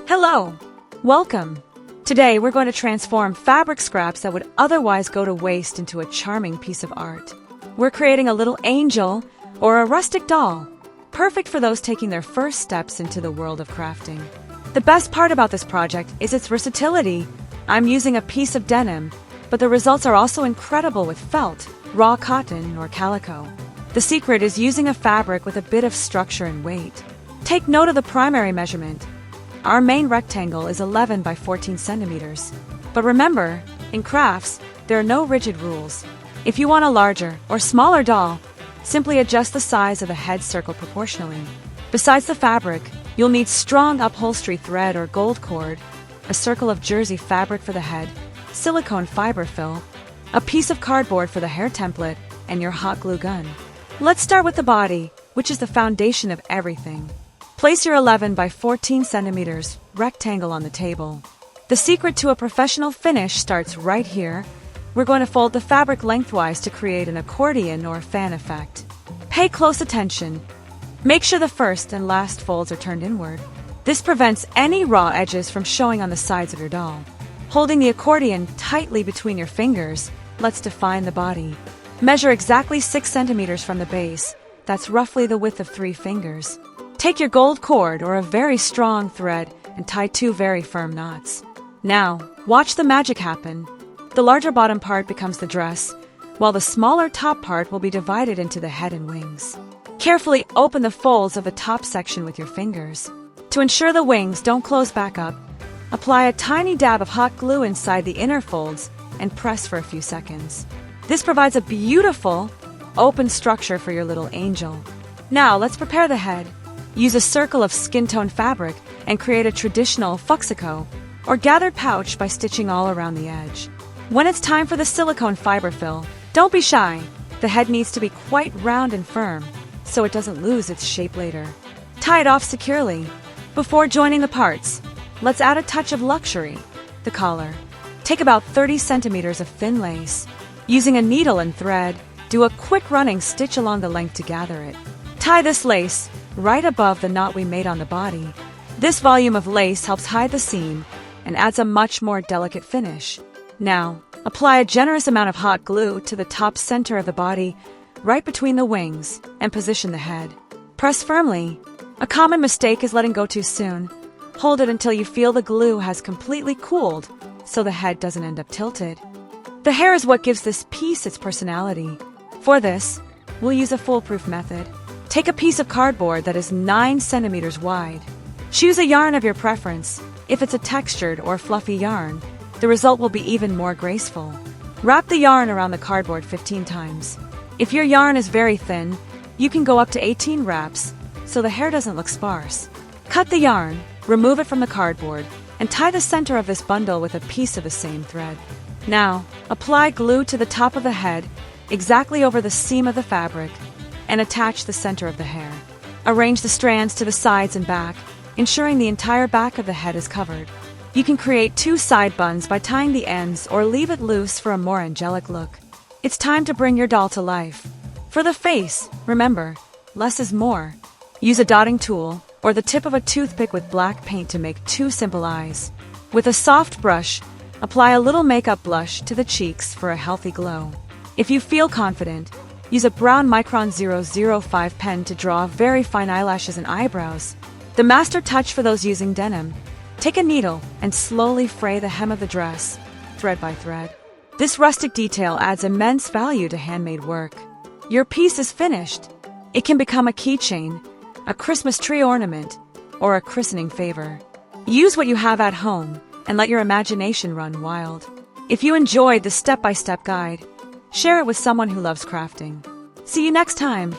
Hello! Welcome! Today we're going to transform fabric scraps that would otherwise go to waste into a charming piece of art. We're creating a little angel or a rustic doll, perfect for those taking their first steps into the world of crafting. The best part about this project is its versatility. I'm using a piece of denim, but the results are also incredible with felt, raw cotton, or calico. The secret is using a fabric with a bit of structure and weight. Take note of the primary measurement. Our main rectangle is 11 by 14 centimeters. But remember, in crafts, there are no rigid rules. If you want a larger or smaller doll, simply adjust the size of the head circle proportionally. Besides the fabric, you'll need strong upholstery thread or gold cord, a circle of jersey fabric for the head, silicone fiber fill, a piece of cardboard for the hair template, and your hot glue gun. Let's start with the body, which is the foundation of everything. Place your 11 by 14 centimeters rectangle on the table. The secret to a professional finish starts right here. We're going to fold the fabric lengthwise to create an accordion or fan effect. Pay close attention. Make sure the first and last folds are turned inward. This prevents any raw edges from showing on the sides of your doll. Holding the accordion tightly between your fingers lets define the body. Measure exactly 6 centimeters from the base. That's roughly the width of 3 fingers. Take your gold cord or a very strong thread and tie 2 very firm knots. Now, watch the magic happen. The larger bottom part becomes the dress, while the smaller top part will be divided into the head and wings. Carefully open the folds of the top section with your fingers. To ensure the wings don't close back up, apply a tiny dab of hot glue inside the inner folds and press for a few seconds. This provides a beautiful, open structure for your little angel. Now, let's prepare the head. Use a circle of skin-tone fabric and create a traditional fuxico, or gathered pouch by stitching all around the edge. When it's time for the silicone fiber fill, don't be shy. The head needs to be quite round and firm, so it doesn't lose its shape later. Tie it off securely. Before joining the parts, let's add a touch of luxury, the collar. Take about 30 centimeters of thin lace. Using a needle and thread, do a quick running stitch along the length to gather it. Tie this lace right above the knot we made on the body. This volume of lace helps hide the seam and adds a much more delicate finish. Now, apply a generous amount of hot glue to the top center of the body, right between the wings, and position the head. Press firmly. A common mistake is letting go too soon. Hold it until you feel the glue has completely cooled, so the head doesn't end up tilted. The hair is what gives this piece its personality. For this, we'll use a foolproof method. Take a piece of cardboard that is 9 centimeters wide. Choose a yarn of your preference. If it's a textured or fluffy yarn, the result will be even more graceful. Wrap the yarn around the cardboard 15 times. If your yarn is very thin, you can go up to 18 wraps, so the hair doesn't look sparse. Cut the yarn, remove it from the cardboard, and tie the center of this bundle with a piece of the same thread. Now, apply glue to the top of the head, exactly over the seam of the fabric, and attach the center of the hair. Arrange the strands to the sides and back, ensuring the entire back of the head is covered. You can create 2 side buns by tying the ends or leave it loose for a more angelic look. It's time to bring your doll to life. For the face, remember, less is more. Use a dotting tool or the tip of a toothpick with black paint to make 2 simple eyes. With a soft brush, apply a little makeup blush to the cheeks for a healthy glow. If you feel confident, use a brown Micron 005 pen to draw very fine eyelashes and eyebrows. The master touch for those using denim. Take a needle and slowly fray the hem of the dress, thread by thread. This rustic detail adds immense value to handmade work. Your piece is finished. It can become a keychain, a Christmas tree ornament, or a christening favor. Use what you have at home and let your imagination run wild. If you enjoyed the step-by-step guide, share it with someone who loves crafting. See you next time!